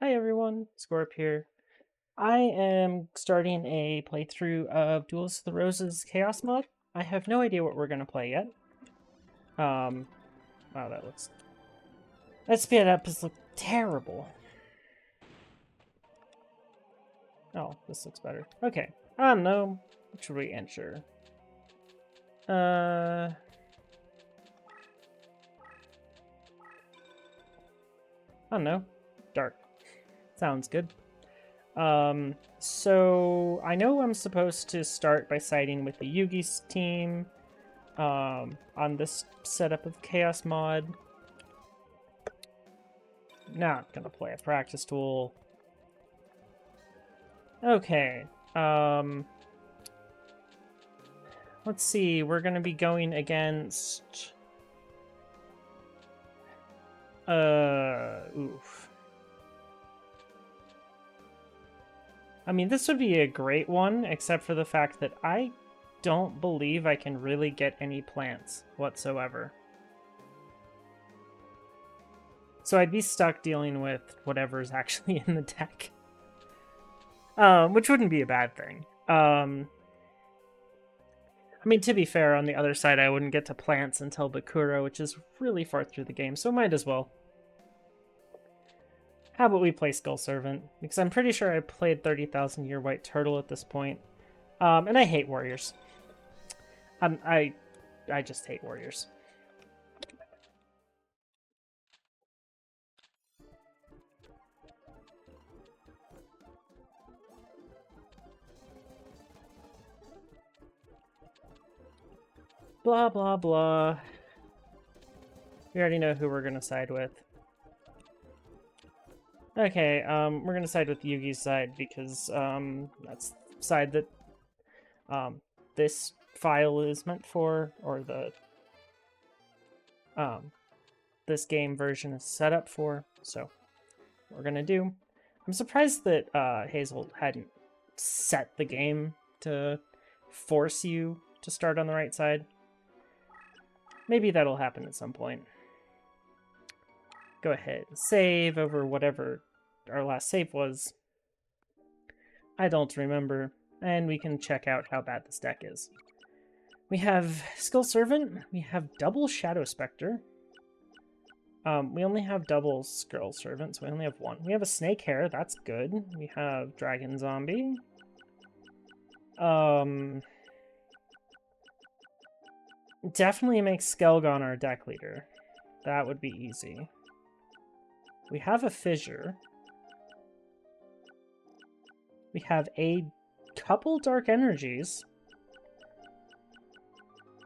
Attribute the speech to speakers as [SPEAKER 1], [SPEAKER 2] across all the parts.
[SPEAKER 1] Hi everyone, Scorp here. I am starting a playthrough of Duelist of the Roses Chaos mod. I have no idea what we're gonna play yet. Wow, that speed up has looked terrible. Oh, this looks better. Okay, I don't know. What should we enter? I don't know. Dark. Sounds good. So I know I'm supposed to start by siding with the Yugi's team, on this setup of Chaos mod. Not gonna play a practice tool. Okay. Let's see. We're gonna be going against. Oof. I mean, this would be a great one, except for the fact that I don't believe I can really get any plants whatsoever. So I'd be stuck dealing with whatever's actually in the deck. Which wouldn't be a bad thing. I mean, to be fair, on the other side, I wouldn't get to plants until Bakura, which is really far through the game, so might as well. How about we play Skull Servant? Because I'm pretty sure I played 30,000 Year White Turtle at this point. And I hate warriors. I just hate warriors. Blah, blah, blah. We already know who we're going to side with. Okay, we're going to side with Yugi's side because that's the side that this file is meant for, or the this game version is set up for. So we're going to do. I'm surprised that Hazel hadn't set the game to force you to start on the right side. Maybe that'll happen at some point. Go ahead, save over whatever our last save was. I don't remember, and we can check out how bad this deck is. We have Skull Servant, we have double Shadow Spectre. We only have double Skull Servant, so we only have one. We have a Snake Hair, that's good. We have Dragon Zombie. Definitely make Skelgon our deck leader. That would be easy. We have a Fissure. We have a couple Dark Energies.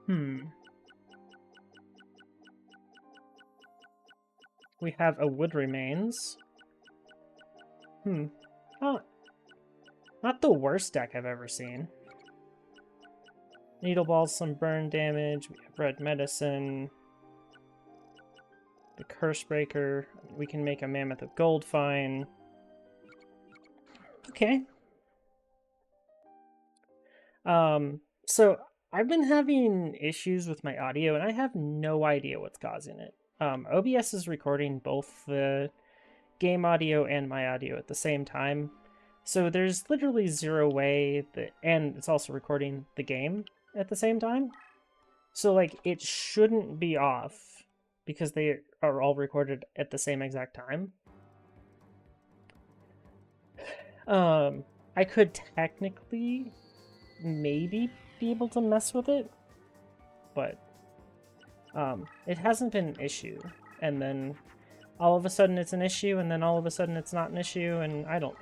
[SPEAKER 1] We have a Wood Remains. Oh, not the worst deck I've ever seen. Needle Balls, some burn damage. We have Red Medicine. The Curse Breaker. We can make a Mammoth of Gold fine. Okay. So I've been having issues with my audio, and I have no idea what's causing it. OBS is recording both the game audio and my audio at the same time. So there's literally zero way that, and it's also recording the game at the same time. So like it shouldn't be off because they are all recorded at the same exact time. I could technically maybe be able to mess with it, but it hasn't been an issue. And then all of a sudden it's an issue, and then all of a sudden it's not an issue, and I don't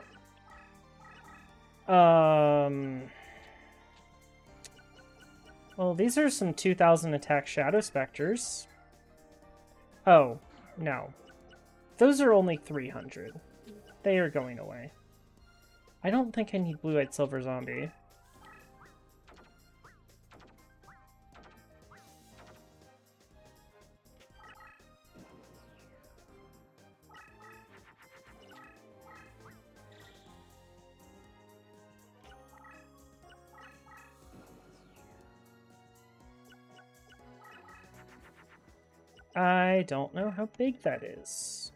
[SPEAKER 1] know. Well, these are some 2000 attack Shadow Specters. Oh, no. Those are only 300. They are going away. I don't think I need Blue-Eyed Silver Zombie. I don't know how big that is.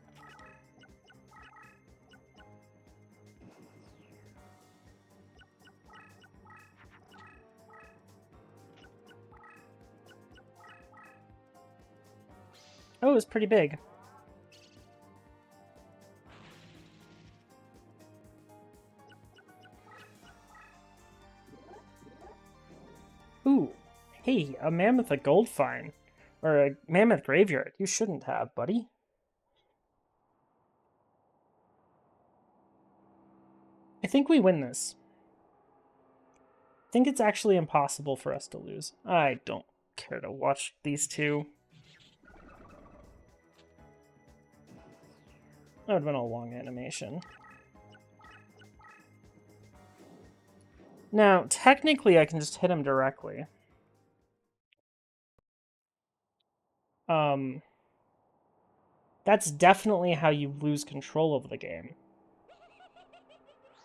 [SPEAKER 1] Oh, it was pretty big. Ooh, hey, a mammoth a gold find. Or a mammoth graveyard. You shouldn't have, buddy. I think we win this. I think it's actually impossible for us to lose. I don't care to watch these two. That would have been a long animation. Now, technically, I can just hit him directly. That's definitely how you lose control of the game.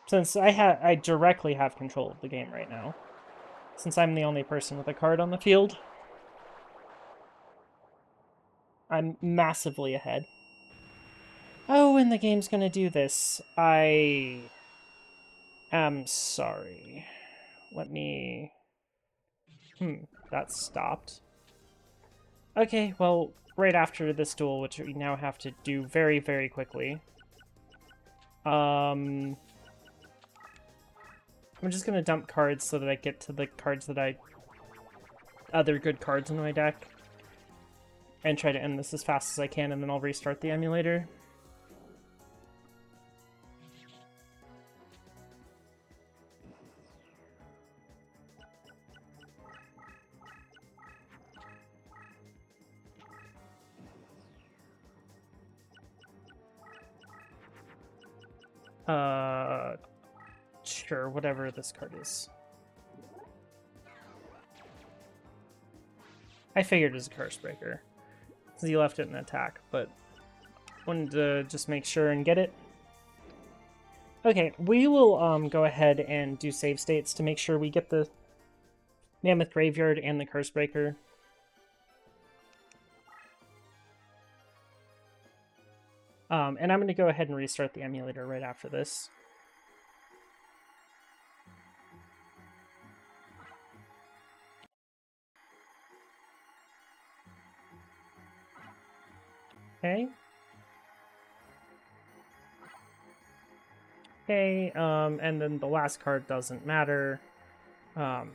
[SPEAKER 1] Since I directly have control of the game right now. Since I'm the only person with a card on the field. I'm massively ahead. Oh, and the game's gonna do this. I am sorry. Let me... that stopped. Okay, well, right after this duel, which we now have to do very, very quickly. I'm just gonna dump cards so that I get to the cards that other good cards in my deck. And try to end this as fast as I can, and then I'll restart the emulator. Sure, whatever this card is. I figured it was a Curse Breaker, since he left it in attack, but wanted to just make sure and get it. Okay, we will go ahead and do save states to make sure we get the Mammoth Graveyard and the Curse Breaker. And I'm going to go ahead and restart the emulator right after this. Okay. Okay, and then the last card doesn't matter. Okay.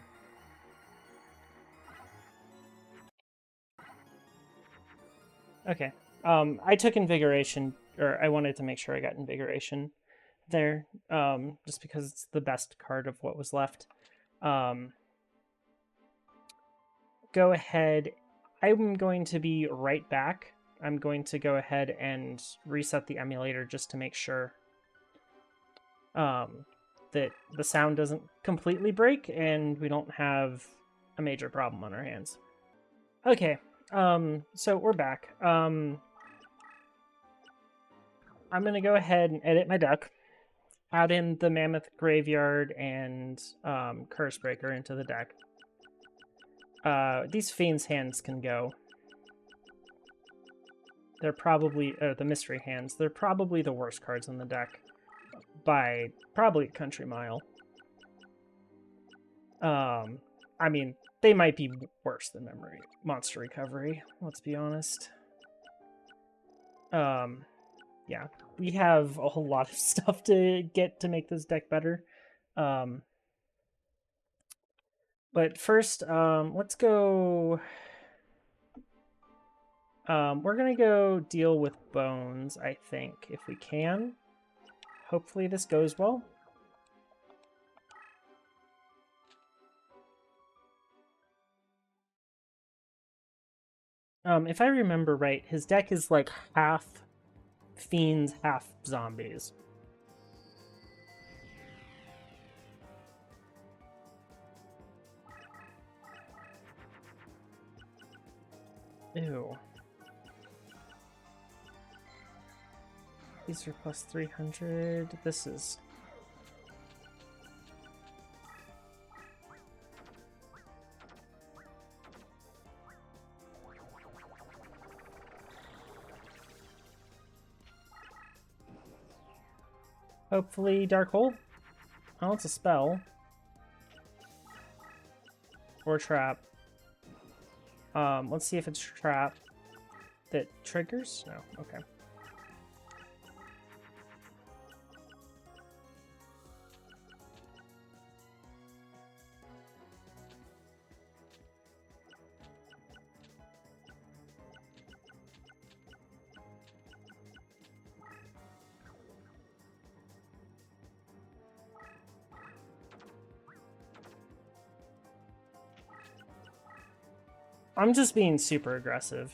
[SPEAKER 1] I took Invigoration, or I wanted to make sure I got Invigoration there, just because it's the best card of what was left. Go ahead. I'm going to be right back. I'm going to go ahead and reset the emulator just to make sure that the sound doesn't completely break and we don't have a major problem on our hands. Okay, so we're back. I'm going to go ahead and edit my deck, add in the Mammoth Graveyard and Curse Breaker into the deck. These Fiend's Hands can go. They're probably, the Mystery Hands, they're probably the worst cards in the deck by probably a country mile. I mean, they might be worse than Monster Recovery, let's be honest. Yeah, we have a whole lot of stuff to get to make this deck better. But first, let's go... we're gonna go deal with Bones, I think, if we can. Hopefully this goes well. If I remember right, his deck is like half fiends, half zombies. Ew. These are plus 300. This is... Hopefully Dark Hole. Oh, it's a spell. Or trap. Let's see if it's trap. that triggers? No, okay. I'm just being super aggressive.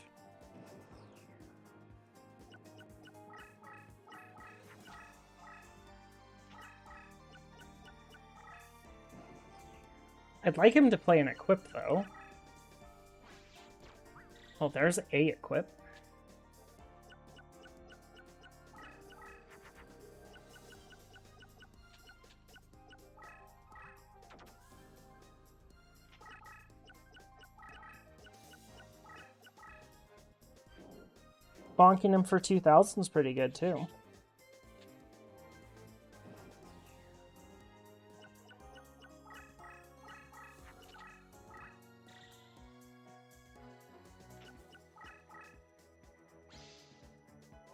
[SPEAKER 1] I'd like him to play an equip, though. Oh, there's a equip. Bonking him for 2,000 is pretty good, too.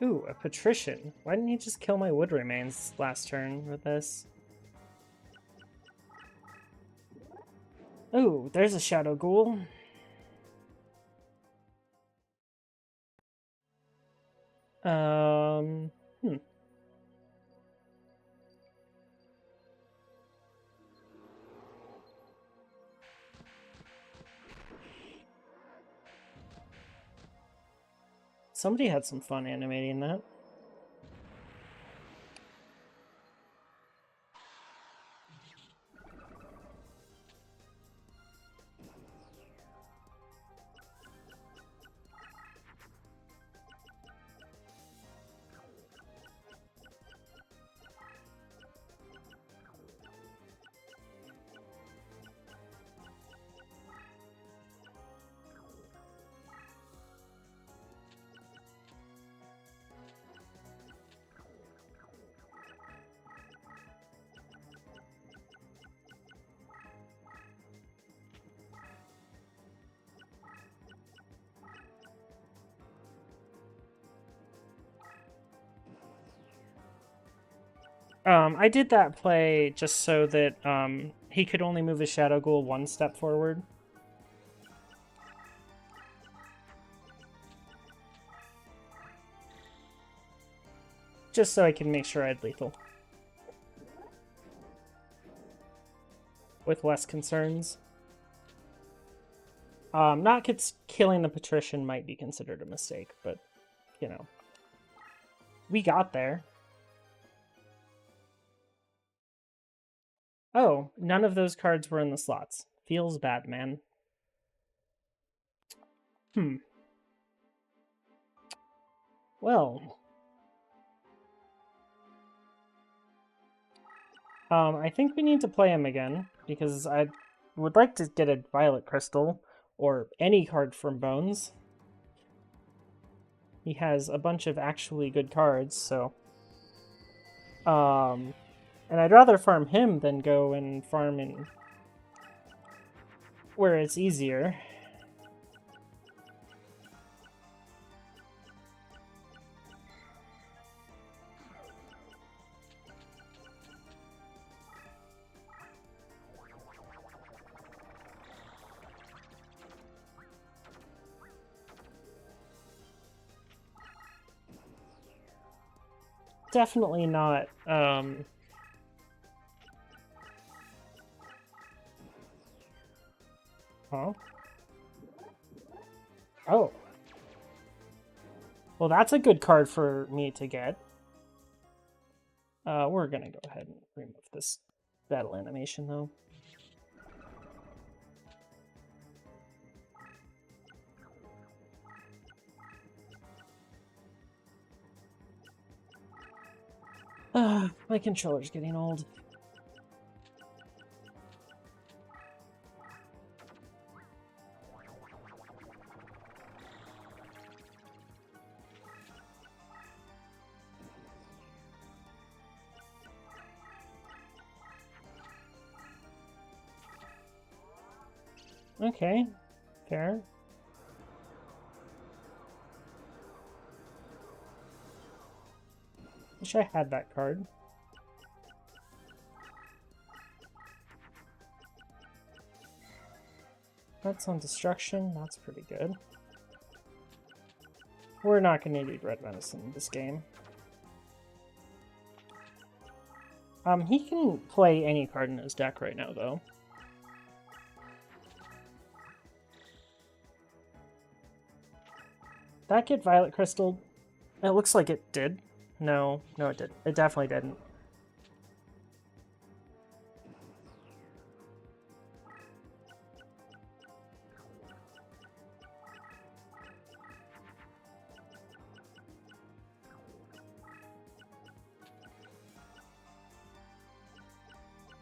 [SPEAKER 1] Ooh, a patrician. Why didn't he just kill my wood remains last turn with this? Ooh, there's a shadow ghoul. Hmm. Somebody had some fun animating that. I did that play just so that he could only move his shadow ghoul one step forward. Just so I can make sure I had lethal. With less concerns. Not killing the patrician might be considered a mistake, but, you know. We got there. Oh, none of those cards were in the slots. Feels bad, man. Well. I think we need to play him again, because I would like to get a Violet Crystal, or any card from Bones. He has a bunch of actually good cards, so... and I'd rather farm him than go and farm in where it's easier. Definitely not, Huh? Oh. Well, that's a good card for me to get. We're gonna go ahead and remove this battle animation, though. My controller's getting old. Okay, fair. Wish I had that card. That's on destruction. That's pretty good. We're not going to need red medicine in this game. He can play any card in his deck right now, though. That get Violet Crystal? It looks like it did. No, it did. It definitely didn't.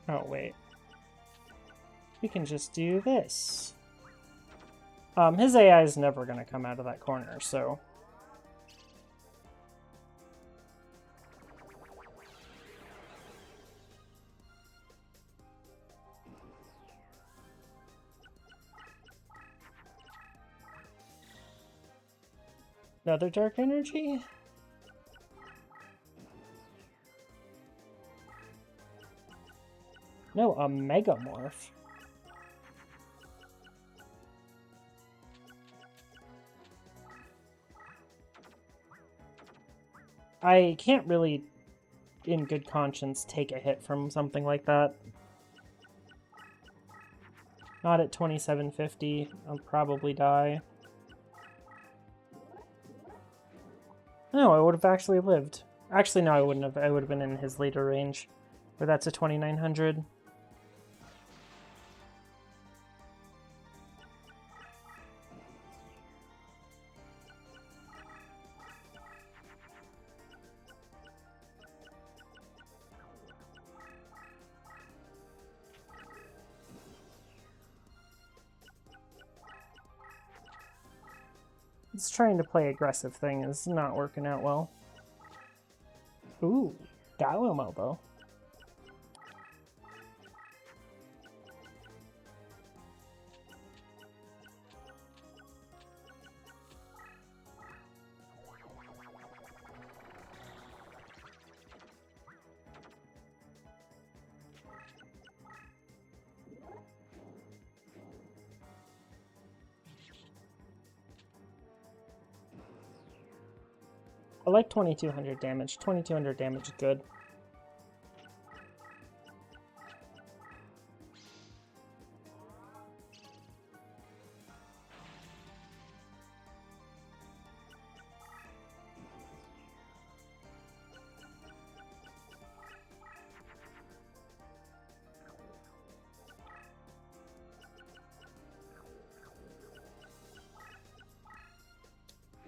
[SPEAKER 1] Oh, wait. We can just do this. His AI is never going to come out of that corner, so... Another Dark Energy? No, a Megamorph. I can't really, in good conscience, take a hit from something like that. Not at 2750. I'll probably die. No, I would have actually lived. Actually, no, I wouldn't have. I would have been in his later range. But that's a 2900. It's trying to play aggressive thing is not working out well. Ooh, Gallo Elbow. I like 2200 damage. 2200 damage is good.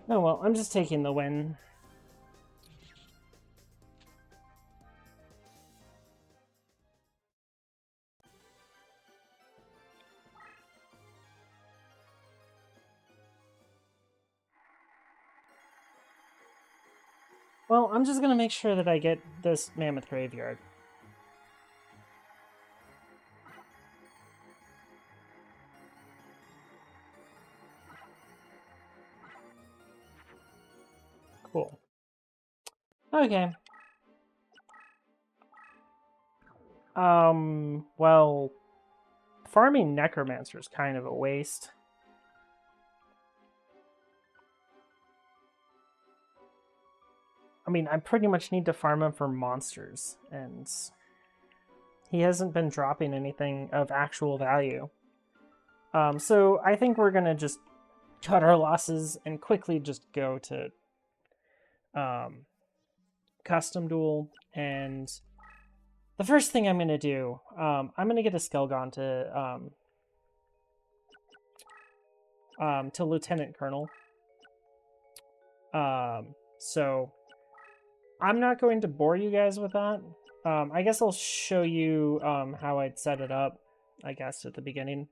[SPEAKER 1] Oh well, I'm just taking the win. Well, I'm just gonna make sure that I get this Mammoth Graveyard. Cool. Okay. Well, farming Necromancer is kind of a waste. I mean, I pretty much need to farm him for monsters, and he hasn't been dropping anything of actual value. So I think we're gonna just cut our losses and quickly just go to custom duel. And the first thing I'm gonna do, I'm gonna get a Skelgon to Lieutenant Colonel. So I'm not going to bore you guys with that. I guess I'll show you how I'd set it up, I guess, at the beginning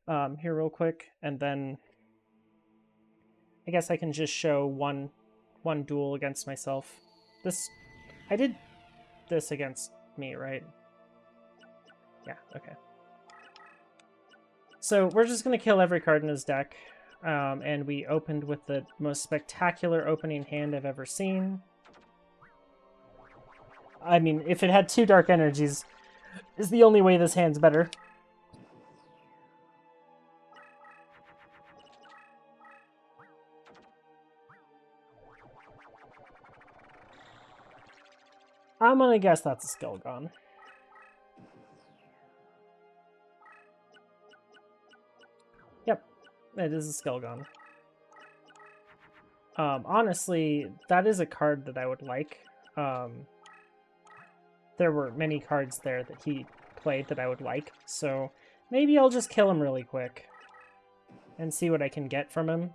[SPEAKER 1] here real quick, and then I guess I can just show one duel against myself. I did this against me, right? Yeah, okay. So we're just going to kill every card in his deck, and we opened with the most spectacular opening hand I've ever seen. I mean, if it had 2 dark energies, is the only way this hand's better. I'm gonna guess that's a Skelgon. Yep, it is a Skelgon. Honestly, that is a card that I would like. There were many cards there that he played that I would like, so maybe I'll just kill him really quick and see what I can get from him.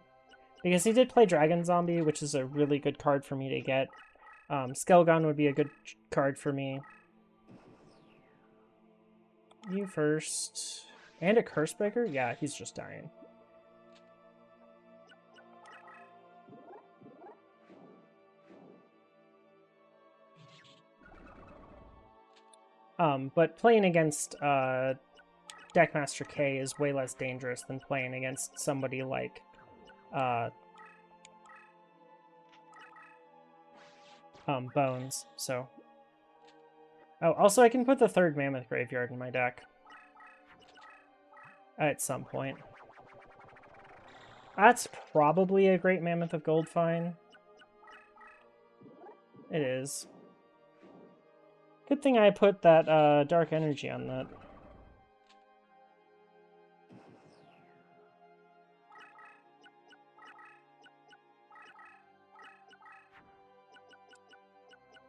[SPEAKER 1] Because he did play Dragon Zombie, which is a really good card for me to get. Skelgon would be a good card for me. You first. And a Cursebreaker? Yeah, he's just dying. But playing against Deckmaster K is way less dangerous than playing against somebody like Bones, so... Oh, also I can put the 3rd Mammoth Graveyard in my deck. At some point. That's probably a Great Mammoth of Goldfine. It is. Good thing I put that Dark Energy on that.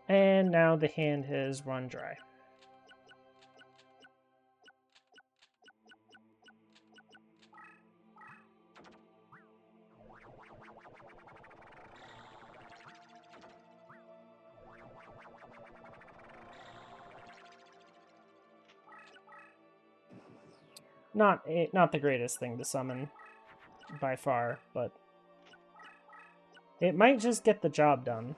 [SPEAKER 1] And now the hand has run dry. Not the greatest thing to summon by far, but it might just get the job done.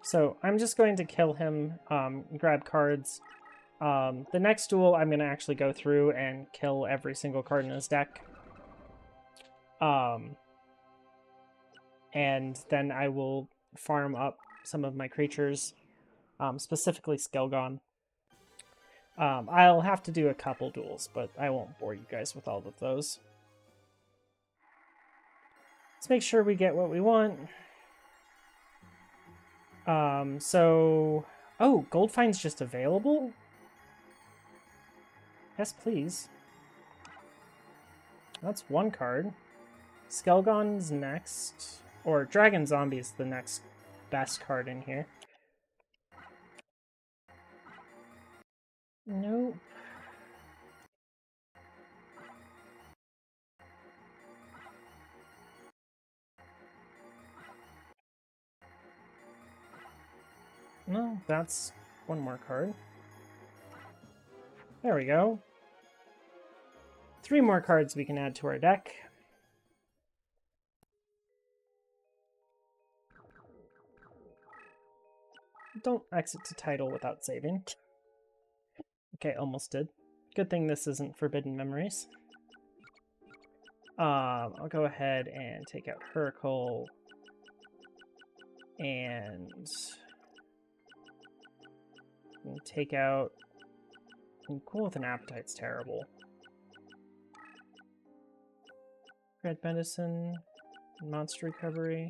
[SPEAKER 1] So I'm just going to kill him, grab cards. The next duel, I'm going to actually go through and kill every single card in his deck. And then I will farm up some of my creatures, specifically Skelgon. I'll have to do a couple duels, but I won't bore you guys with all of those. Let's make sure we get what we want. Oh, Goldfine's just available? Yes, please. That's one card. Skelgon's next. Or Dragon Zombie is the next best card in here. Nope. No, that's one more card. There we go. 3 more cards we can add to our deck. Don't exit to title without saving. Okay, almost did. Good thing this isn't Forbidden Memories. I'll go ahead and take out Hurkle. And take out... Cool with an Appetite's terrible. Red Medicine, Monster Recovery.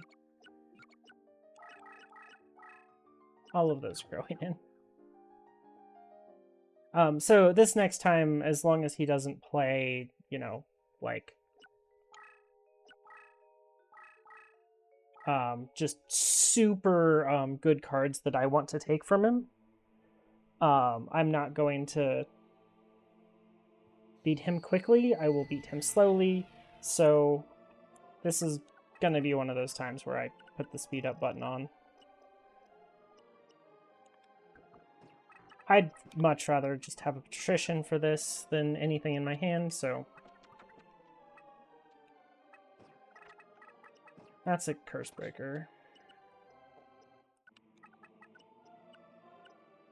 [SPEAKER 1] All of those are going in. So this next time, as long as he doesn't play, you know, like... just super good cards that I want to take from him. I'm not going to beat him quickly. I will beat him slowly. So this is going to be one of those times where I put the speed up button on. I'd much rather just have a patrician for this than anything in my hand, so... That's a curse breaker.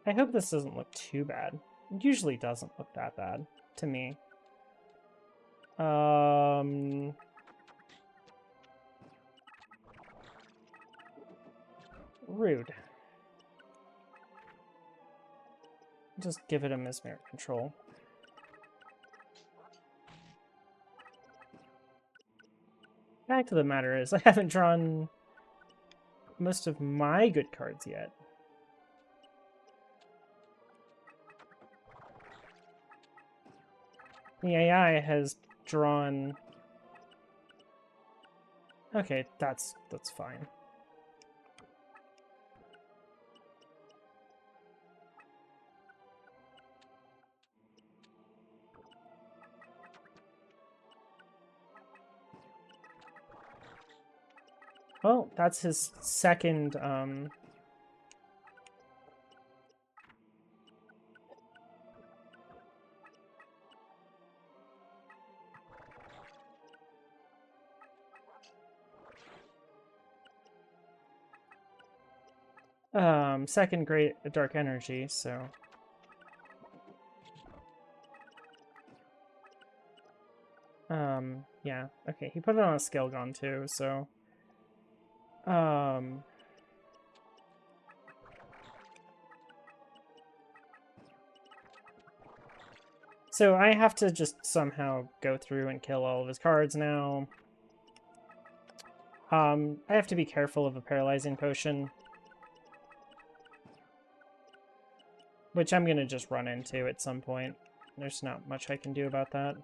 [SPEAKER 1] I hope this doesn't look too bad. It usually doesn't look that bad to me. Rude. Just give it a mesmeric control. Fact of the matter is, I haven't drawn most of my good cards yet. The AI has drawn... Okay, that's fine. Well, that's his second, second great dark energy, so... yeah, okay, he put it on a Skelgon too, so... So I have to just somehow go through and kill all of his cards now. I have to be careful of a paralyzing potion. Which I'm gonna just run into at some point. There's not much I can do about that.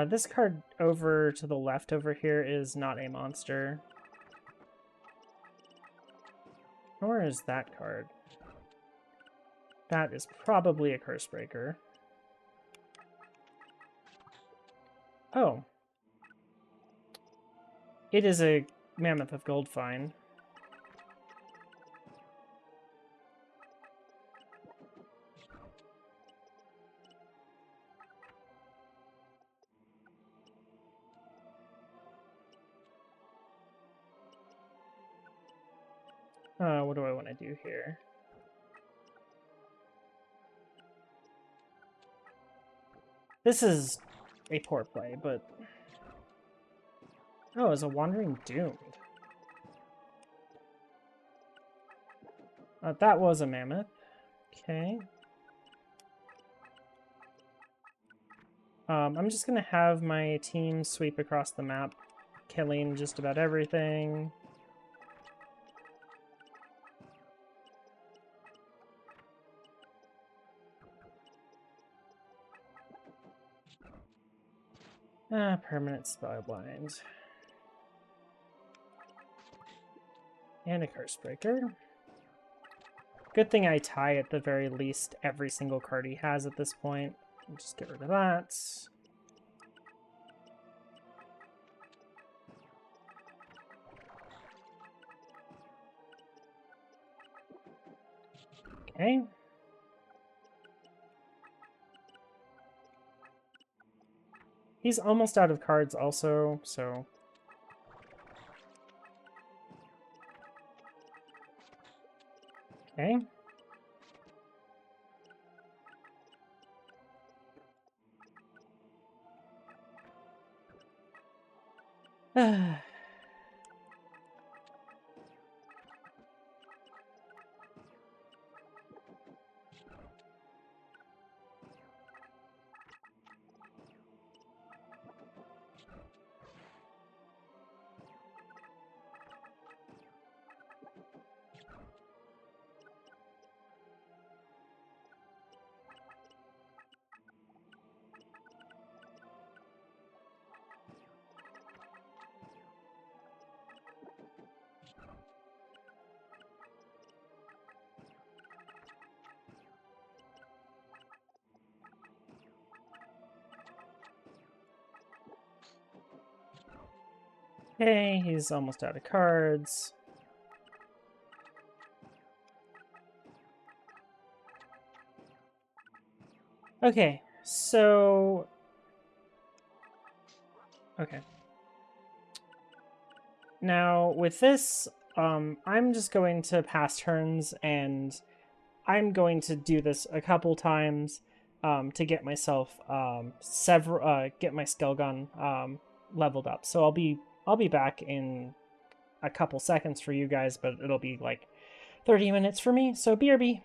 [SPEAKER 1] This card over to the left over here is not a monster. Nor is that card. That is probably a curse breaker. Oh. It is a Mammoth of Gold Find. What do I want to do here? This is a poor play, but... Oh, it's a Wandering Doomed. That was a Mammoth. Okay. I'm just gonna have my team sweep across the map, killing just about everything. Permanent Spellbind. And a Curse Breaker. Good thing I tie at the very least every single card he has at this point. I'll just get rid of that. Okay. He's almost out of cards also, so... Okay. Okay, he's almost out of cards. Okay, so... Okay. Now, with this, I'm just going to pass turns, and I'm going to do this a couple times to get myself get my Skelgon leveled up. So I'll be back in a couple seconds for you guys, but it'll be like 30 minutes for me. So BRB.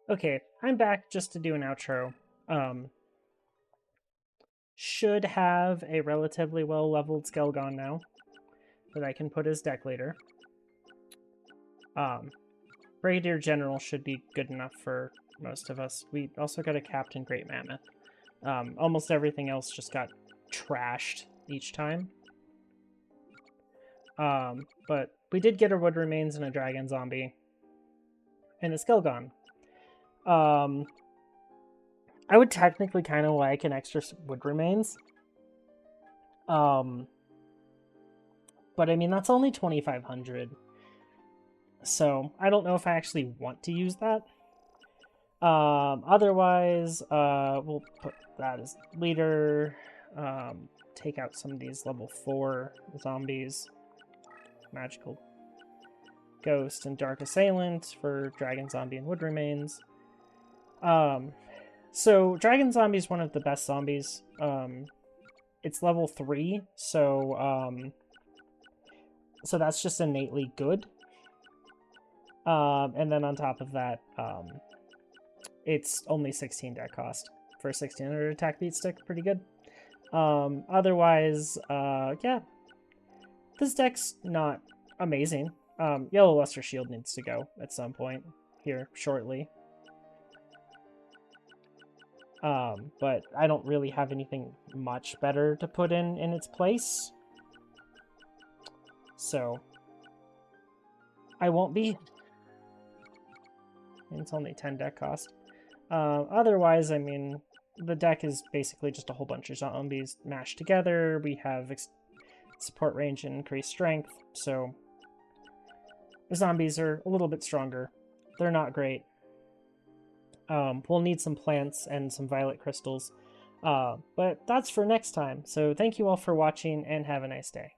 [SPEAKER 1] Okay, I'm back just to do an outro. Should have a relatively well leveled Skelgon now that I can put as deck leader. Brigadier General should be good enough for most of us. We also got a Captain Great Mammoth. Almost everything else just got trashed each time. But we did get a Wood Remains and a Dragon Zombie. And a Skelgon. I would technically kind of like an extra Wood Remains. But I mean, that's only 2,500. So I don't know if I actually want to use that. Otherwise, we'll put that as leader. Take out some of these level 4 zombies. Magical Ghost and Dark Assailant for Dragon Zombie and Wood Remains. So Dragon Zombie is one of the best zombies. It's level 3, so so that's just innately good. And then on top of that, it's only 16 deck cost for a 1600 attack beat stick. Pretty good. Otherwise, yeah, this deck's not amazing. Yellow Luster Shield needs to go at some point here shortly. But I don't really have anything much better to put in its place. So I won't be. It's only 10 deck cost. Otherwise, I mean, the deck is basically just a whole bunch of zombies mashed together. We have support range and increased strength, so the zombies are a little bit stronger. They're not great. We'll need some plants and some violet crystals, but that's for next time. So thank you all for watching, and have a nice day.